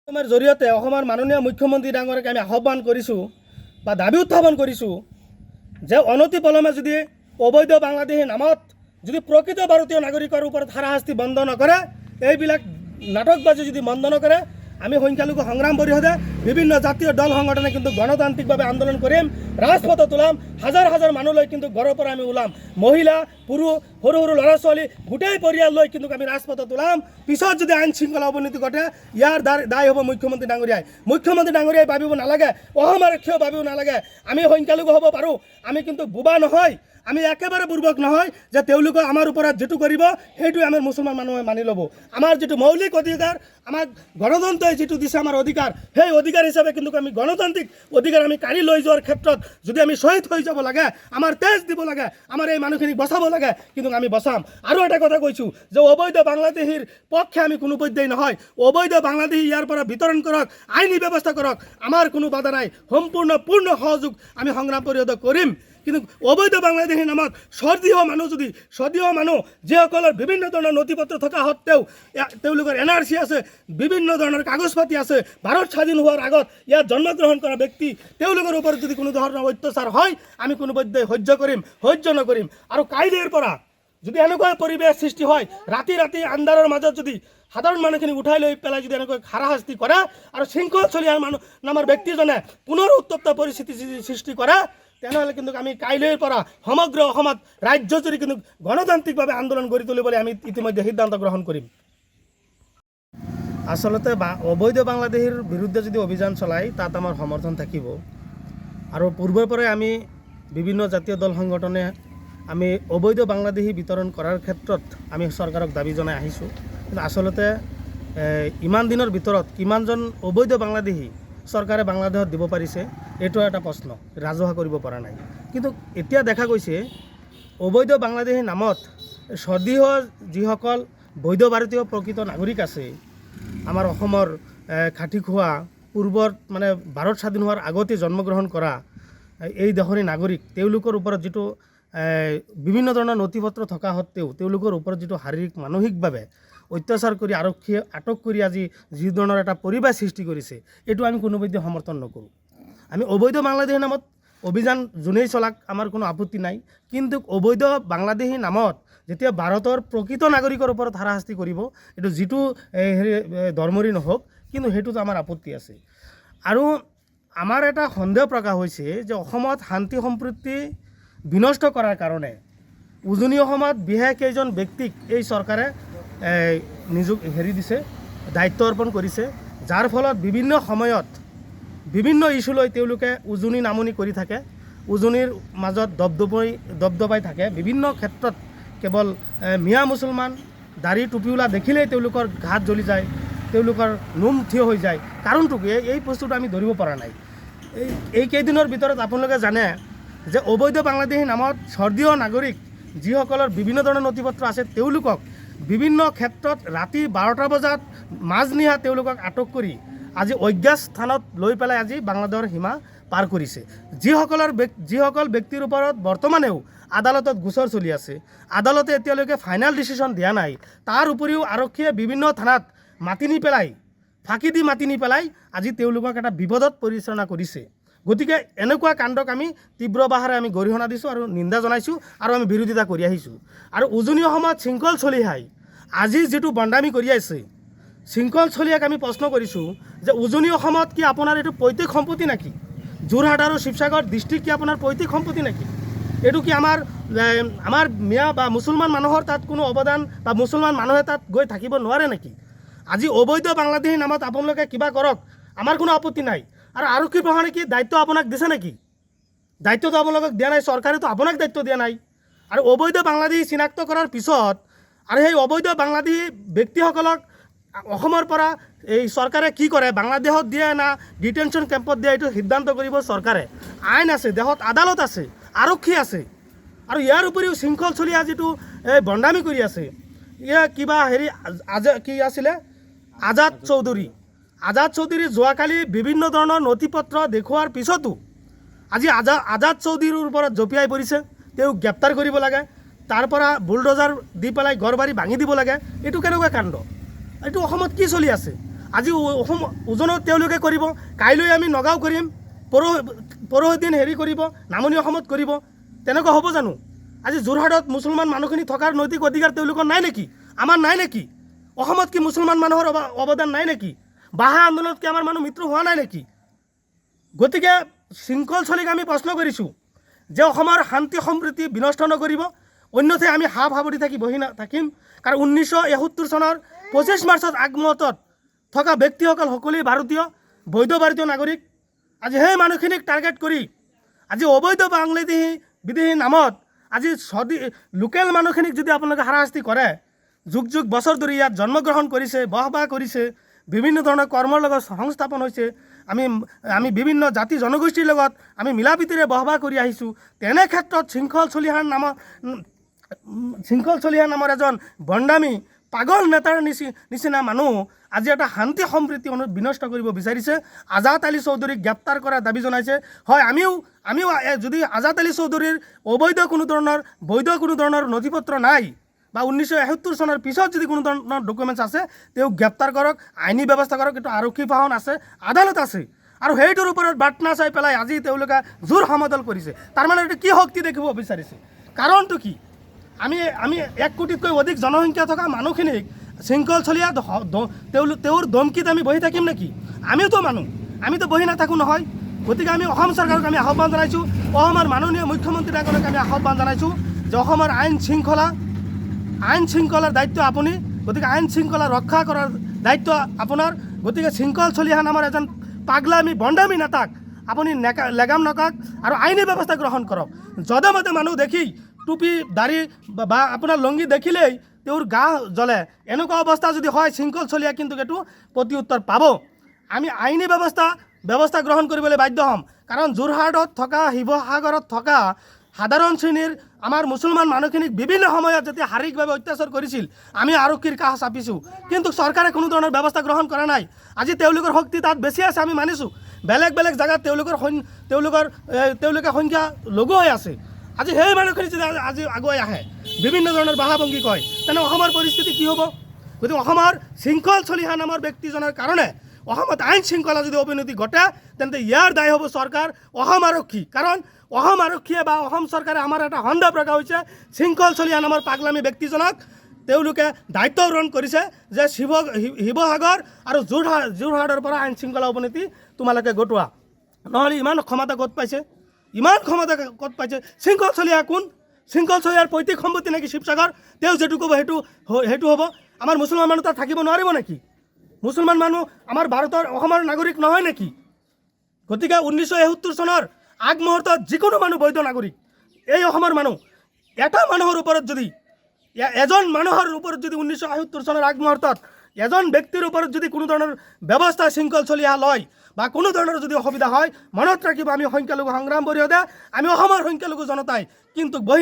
আমাৰ জৰিয়তে অসমৰ মাননীয় মুখ্যমন্ত্ৰী ডাঙৰীয়াক আমি আহ্বান কৰিছোঁ বা দাবী উত্থাপন কৰিছোঁ যে অনতি পলমে যদি অবৈধ বাংলাদেশী নামত যদি প্ৰকৃত ভাৰতীয় নাগৰিকৰ ওপৰত হাৰাশাস্তি বন্ধ নকৰে, এইবিলাক নাটকবাজি যদি বন্ধ নকৰে, আমি সংখ্যালঘু সংগ্ৰাম পৰিষদে বিভিন্ন জাতীয় দল সংগঠনে কিন্তু গণতান্ত্ৰিকভাৱে আন্দোলন কৰিম, ৰাজপথত ওলাম, হাজাৰ হাজাৰ মানুহ লৈ কিন্তু ঘৰৰ পৰা আমি ওলাম, মহিলা পুৰুষ সৰু সৰু ল'ৰা ছোৱালী গোটেই পৰিয়াল লৈ কিন্তু আমি ৰাজপথত ওলাম। পিছত যদি আইন শৃংখলা অৱনতি ঘটে, ইয়াৰ দায় হ'ব মুখ্যমন্ত্ৰী ডাঙৰীয়াই। মুখ্যমন্ত্ৰী ডাঙৰীয়াই ভাবিব নালাগে, অসম আৰক্ষীয়েও ভাবিব নালাগে আমি সংখ্যালঘু হ'ব পাৰোঁ, আমি কিন্তু বোবা নহয়, আমি একেবাৰে বুৰ্বক নহয় যে তেওঁলোকে আমাৰ ওপৰত যিটো কৰিব সেইটোৱে আমাৰ মুছলমান মানুহে মানি ল'ব। আমাৰ যিটো মৌলিক অধিকাৰ, আমাক গণতন্ত্ৰই যিটো দিছে আমাৰ অধিকাৰ, সেই অধিকাৰ হিচাপে কিন্তু আমি গণতান্ত্ৰিক অধিকাৰ আমি কাঢ়ি লৈ যোৱাৰ ক্ষেত্ৰত যদি আমি শ্বহীদ হৈ যাব লাগে, আমাৰ তেজ দিব লাগে, আমাৰ এই মানুহখিনিক বচাব লাগে, কিন্তু আমি বচাম। আৰু এটা কথা কৈছোঁ যে অবৈধ বাংলাদেশীৰ পক্ষে আমি কোনো পধ্যেই নহয়। অবৈধ বাংলাদেশী ইয়াৰ পৰা বিতৰণ কৰক, আইনী ব্যৱস্থা কৰক, আমাৰ কোনো বাধা নাই, পূৰ্ণ সহযোগ আমি সংগ্ৰাম পৰিষদক কৰিম। কিন্তু অবৈধ বাংলাদেশী নামত স্বদেশীয় মানুহ যিসকলৰ বিভিন্ন ধৰণৰ নথি পত্ৰ থকা সত্ত্বেও তেওঁলোকৰ NRC আছে, বিভিন্ন ধৰণৰ কাগজ পাতি আছে, ভাৰত স্বাধীন হোৱাৰ আগত ইয়াত জন্মগ্ৰহণ কৰা ব্যক্তি, তেওঁলোকৰ ওপৰত যদি কোনো ধৰণৰ অত্যাচাৰ হয় আমি কোনো পধ্যেই সহ্য নকৰিম। আৰু কাইলৈৰ পৰা যদি এনেকুৱা পৰিৱেশ সৃষ্টি হয়, ৰাতি আন্ধাৰৰ মাজত যদি সাধাৰণ মানুহখিনি উঠাই লৈ পেলাই যদি এনেকৈ হাৰাশাস্তি কৰে আৰু শৃংখল চলিয়াৰ নামৰ ব্যক্তিজনে পুনৰ উত্তপ্ত পৰিস্থিতি যদি সৃষ্টি কৰে, তেনেহ'লে কিন্তু আমি কাইলৈৰ পৰা সমগ্ৰ অসমত ৰাজ্যজুৰি কিন্তু গণতান্ত্ৰিকভাৱে আন্দোলন গঢ়ি তুলিবলৈ আমি ইতিমধ্যে সিদ্ধান্ত গ্ৰহণ কৰিম। আচলতে অবৈধ বাংলাদেশীৰ বিৰুদ্ধে যদি অভিযান চলায় তাত আমাৰ সমৰ্থন থাকিব। আৰু পূৰ্বৰ পৰাই আমি বিভিন্ন জাতীয় দল সংগঠনে আমি অবৈধ বাংলাদেশী বিতৰণ কৰাৰ ক্ষেত্ৰত আমি চৰকাৰক দাবী জনাই আহিছোঁ। কিন্তু আচলতে ইমান দিনৰ ভিতৰত কিমানজন অবৈধ বাংলাদেশী চৰকাৰে বাংলাদেশত দিব পাৰিছে, এইটো এটা প্ৰশ্ন, ৰাজহুৱা কৰিব পৰা নাই। কিন্তু এতিয়া দেখা গৈছে অবৈধ বাংলাদেশী নামত স্বদেশীয় যিসকল বৈধ ভাৰতীয় প্ৰকৃত নাগৰিক আছে, আমাৰ অসমৰ খাটি খোৱা পূৰ্বত মানে ভাৰত স্বাধীন হোৱাৰ আগতে জন্মগ্ৰহণ কৰা এই দেশৰে নাগৰিক, তেওঁলোকৰ ওপৰত যিটো বিভিন্ন ধৰণৰ নথি পত্ৰ থকা সত্ত্বেও তেওঁলোকৰ ওপৰত যিটো শাৰীৰিক মানসিকভাৱে অত্যাচাৰ কৰি আৰক্ষীয়ে আটক কৰি আজি যি ধৰণৰ এটা পৰিৱেশ সৃষ্টি কৰিছে, এইটো আমি কোনোপধ্যে সমৰ্থন নকৰোঁ। আমি অবৈধ বাংলাদেশী নামত অভিযান যোনেই চলাক আমাৰ কোনো আপত্তি নাই, কিন্তু অবৈধ বাংলাদেশী নামত যেতিয়া ভাৰতৰ প্ৰকৃত নাগৰিকৰ ওপৰত হাৰাশাস্তি কৰিব, এইটো যিটো ধৰ্মৰে নহওক, কিন্তু সেইটোত আমাৰ আপত্তি আছে। আৰু আমাৰ এটা সন্দেহ প্ৰকাশ হৈছে যে অসমত শান্তি সম্প্ৰীতি বিনষ্ট কৰাৰ কাৰণে উজনি অসমত বিশেষ কেইজন ব্যক্তিক এই চৰকাৰে দিছে, দায়িত্ব অৰ্পণ কৰিছে, যাৰ ফলত বিভিন্ন সময়ত বিভিন্ন ইছ্যু লৈ তেওঁলোকে উজনি নামনি কৰি থাকে, উজনিৰ মাজত দবদবাই থাকে। বিভিন্ন ক্ষেত্ৰত কেৱল মিয়া মুছলমান দাড়ি টুপিওলা দেখিলেই তেওঁলোকৰ ঘাট জ্বলি যায়, তেওঁলোকৰ নোম থিয় হৈ যায়। কাৰণটো কি? এই বস্তুটো আমি ধৰিব পৰা নাই। এই কেইদিনৰ ভিতৰত আপোনালোকে জানে যে অবৈধ বাংলাদেশী নামত স্বদেশীয় নাগৰিক যিসকলৰ বিভিন্ন ধৰণৰ নথি পত্ৰ আছে, তেওঁলোকক বিভিন্ন ক্ষেত্ৰত ৰাতি 12টা বজাত মাজনিশা তেওঁলোকক আটক কৰি আজি অজ্ঞাত স্থানত লৈ পেলাই আজি বাংলাদেশৰ সীমা পাৰ কৰিছে। যিসকল ব্যক্তিৰ ওপৰত বৰ্তমানেও আদালতত গোচৰ চলি আছে, আদালতে এতিয়ালৈকে ফাইনেল ডিচিশ্যন দিয়া নাই। তাৰ উপৰিও আৰক্ষীয়ে বিভিন্ন থানাত ফাঁকি দি মাতি নি পেলাই আজি তেওঁলোকক এটা বিপদত পৰিচালনা কৰিছে। গতিকে এনেকুৱা কাণ্ডক আমি তীব্ৰ বাহাৰে আমি গৰিহণা দিছোঁ আৰু নিন্দা জনাইছোঁ আৰু আমি বিৰোধিতা কৰি আহিছোঁ। আৰু উজনি অসমত শৃংখল চলিহাই আজি যিটো বণ্ডামি কৰি আছে, শৃংখল চলিয়াক আমি প্ৰশ্ন কৰিছোঁ যে উজনি অসমত কি আপোনাৰ এইটো পৈতৃক সম্পত্তি নেকি? যোৰহাট আৰু শিৱসাগৰ ডিষ্ট্ৰিক্ট কি আপোনাৰ পৈতৃক সম্পত্তি নেকি? এইটো কি আমাৰ মিয়া বা মুছলমান মানুহৰ তাত কোনো অৱদান বা মুছলমান মানুহে তাত গৈ থাকিব নোৱাৰে নেকি? আজি অবৈধ বাংলাদেশী নামত আপোনালোকে কিবা কৰক, আমাৰ কোনো আপত্তি নাই। আৰু আৰক্ষী প্ৰশাসনে কি দায়িত্ব আপোনাক দিছে নেকি? দায়িত্বটো আপোনালোকক দিয়া নাই, চৰকাৰেতো আপোনাক দায়িত্ব দিয়া নাই। আৰু অবৈধ বাংলাদেশী চিনাক্ত কৰাৰ পিছত আৰু সেই অবৈধ বাংলাদেশী ব্যক্তিসকলক অসমৰ পৰা এই চৰকাৰে কি কৰে, বাংলাদেশত দিয়ে না ডিটেনশ্যন কেম্পত দিয়ে, এইটো সিদ্ধান্ত কৰিব চৰকাৰে। আইন আছে, দেশত আদালত আছে, আৰক্ষী আছে। আৰু ইয়াৰ উপৰিও শৃংখল চলিয়া যিটো বণ্ডামি কৰি আছে, কিবা কি আছিলে আজাদ চৌধুৰী যোৱাকালি বিভিন্ন ধৰণৰ নথি পত্ৰ দেখুওৱাৰ পিছতো আজি আজাদ চৌধুৰীৰ ওপৰত জঁপিয়াই পৰিছে, তেওঁক গ্ৰেপ্তাৰ কৰিব লাগে, তাৰ পৰা বুলডোজাৰ দি পেলাই ঘৰ বাৰী ভাঙি দিব লাগে। এইটো কেনেকুৱা কাণ্ড? এইটো অসমত কি চলি আছে? আজি অসম উজনিত তেওঁলোকে কৰিব, কাইলৈ আমি নগাঁও কৰিম, পৰহি দিন হেৰি কৰিব, নামনি অসমত কৰিব, তেনেকুৱা হ'ব জানো? আজি যোৰহাটত মুছলমান মানুহখিনি থকাৰ নৈতিক অধিকাৰ তেওঁলোকৰ নাই নেকি? আমাৰ নাই নেকি? অসমত কি মুছলমান মানুহৰ অৱদান নাই নেকি? বাহা আন্দোলনত কি আমাৰ মানুহ মৃত্যু হোৱা নাই নেকি? গতিকে শৃংখল চলীক আমি প্ৰশ্ন কৰিছোঁ যে অসমৰ শান্তি সম্প্ৰীতি বিনষ্ট নকৰিব, অন্যথাই আমি হাঁহ সাৱটি থাকি বহি থাকিম। কাৰণ 1971 চনৰ 25 মাৰ্চত আগমতত থকা ব্যক্তিসকল সকলোৱেই ভাৰতীয়, বৈধ ভাৰতীয় নাগৰিক। আজি সেই মানুহখিনিক টাৰ্গেট কৰি আজি অবৈধ বাংলাদেশী বিদেশী নামত আজি লোকেল মানুহখিনিক যদি আপোনালোকে হাৰাশাস্তি কৰে, যুগ যুগ বছৰ ধৰি ইয়াত জন্মগ্ৰহণ কৰিছে, বসবাস কৰিছে, বিভিন্ন ধৰণৰ কৰ্মৰ লগত সংস্থাপন হৈছে, আমি বিভিন্ন জাতি জনগোষ্ঠীৰ লগত আমি মিলা প্ৰীতিৰে বসবাস কৰি আহিছোঁ। তেনে ক্ষেত্ৰত শৃংখল চলিহা নামৰ এজন বণ্ডামী পাগল নেতাৰ নিচিনা মানুহ আজি এটা শান্তি সম্প্ৰীতি বিনষ্ট কৰিব বিচাৰিছে। আজাদ আলী চৌধুৰীক গ্ৰেপ্তাৰ কৰাৰ দাবী জনাইছে। হয়, আমিও যদি আজাদ আলী চৌধুৰীৰ বৈধ কোনো ধৰণৰ নথি পত্ৰ নাই বা 1971 চনৰ পিছত যদি কোনো ধৰণৰ ডকুমেণ্টছ আছে, তেওঁক গ্ৰেপ্তাৰ কৰক, আইনী ব্যৱস্থা কৰক। কিন্তু আৰক্ষী বাহন আছে, আদালত আছে, আৰু সেইটোৰ ওপৰত বাট নাচাই পেলাই আজি তেওঁলোকে জোৰ সমদল কৰিছে। তাৰমানে এইটো কি শক্তি দেখিব বিচাৰিছে? কাৰণটো কি? আমি 1 কোটিতকৈ অধিক জনসংখ্যা থকা মানুহখিনিক শৃংখল চলিয়া তেওঁৰ ধমকিত আমি বহি থাকিম নেকি? আমিওতো মানুহ, আমিতো বহি নাথাকোঁ নহয়। গতিকে আমি অসম চৰকাৰক আমি আহ্বান জনাইছোঁ, অসমৰ মাননীয় মুখ্যমন্ত্ৰী ডাঙৰীয়াক আমি আহ্বান জনাইছোঁ যে অসমৰ আইন শৃংখলাৰ দায়িত্ব আপুনি, গতিকে আইন শৃংখলা ৰক্ষা কৰাৰ দায়িত্ব আপোনাৰ। গতিকে শৃংখল চলিহা নামৰ এজন পাগলামী বণ্ডামী নেতাক আপুনি লেগাম নকাক আৰু আইনী ব্যৱস্থা গ্ৰহণ কৰক। যধে মধে মানুহ দেখি টুপি দাড়ি বা আপোনাৰ লংগি দেখিলেই তেওঁৰ গা জ্বলে, এনেকুৱা অৱস্থা যদি হয়, শৃংখল চলিয়া কিন্তু এইটো প্ৰতি উত্তৰ পাব। আমি আইনী ব্যৱস্থা গ্ৰহণ কৰিবলৈ বাধ্য হ'ম। কাৰণ যোৰহাটত থকা, শিৱসাগৰত থকা সাধাৰণ শ্ৰেণীৰ আমাৰ মুছলমান মানুহখিনিক বিভিন্ন সময়ত যেতিয়া শাৰীৰিকভাৱে অত্যাচাৰ কৰিছিল, আমি আৰক্ষীৰ কাষ চাপিছোঁ, কিন্তু চৰকাৰে কোনো ধৰণৰ ব্যৱস্থা গ্ৰহণ কৰা নাই। আজি তেওঁলোকৰ শক্তি তাত বেছি আছে, আমি মানিছোঁ। বেলেগ জেগাত তেওঁলোকে সংখ্যা লঘু হৈ আছে। আজি সেই মানুহখিনি যদি আজি আগুৱাই আহে, বিভিন্ন ধৰণৰ বাহাভংগী কয়, তেনে অসমৰ পৰিস্থিতি কি হ'ব? গতিকে অসমৰ শৃংখল চলিহা নামৰ ব্যক্তিজনৰ কাৰণে অসমত আইন শৃংখলা যদি অৱনতি ঘটে, তেন্তে ইয়াৰ দায় হ'ব চৰকাৰ, অসম আৰক্ষী। কাৰণ অসম আৰক্ষীয়ে বা অসম চৰকাৰে আমাৰ এটা সন্দেহ প্ৰকাশ হৈছে, শৃংখল চলিহা নামৰ পাগলামী ব্যক্তিজনক তেওঁলোকে দায়িত্ব গ্ৰহণ কৰিছে যে শিৱসাগৰ আৰু যোৰহাটৰ পৰা আইন শৃংখলা অৱনতি তোমালোকে ঘটোৱা। নহ'লে ইমান ক্ষমতা ক'ত পাইছে? শৃংখল চলিহা কোন? শৃংখল চলিহাৰ পৈতৃক সম্পত্তি নেকি শিৱসাগৰ? তেওঁ যিটো ক'ব সেইটো হ'ব। আমাৰ মুছলমান মানুহ তাত থাকিব নোৱাৰিব নেকি? মুছলমান মানুহ আমাৰ অসমৰ নাগৰিক নহয় নেকি? গতিকে 1971 চনৰ আগমুহূৰ্তত যিকোনো মানুহ বৈধ নাগৰিক। এই অসমৰ মানুহ এজন মানুহৰ ওপৰত যদি 1971 চনৰ আগমুহূৰ্তত এজন ব্যক্তিৰ ওপৰত যদি কোনো ধৰণৰ ব্যৱস্থা শৃংখল চলিহা লয় বা কোনো ধৰণৰ যদি অসুবিধা হয়, মনত ৰাখিব, আমি সংখ্যালঘু সংগ্ৰাম পৰিষদে, আমি অসমৰ সংখ্যালঘু জনতাই কিন্তু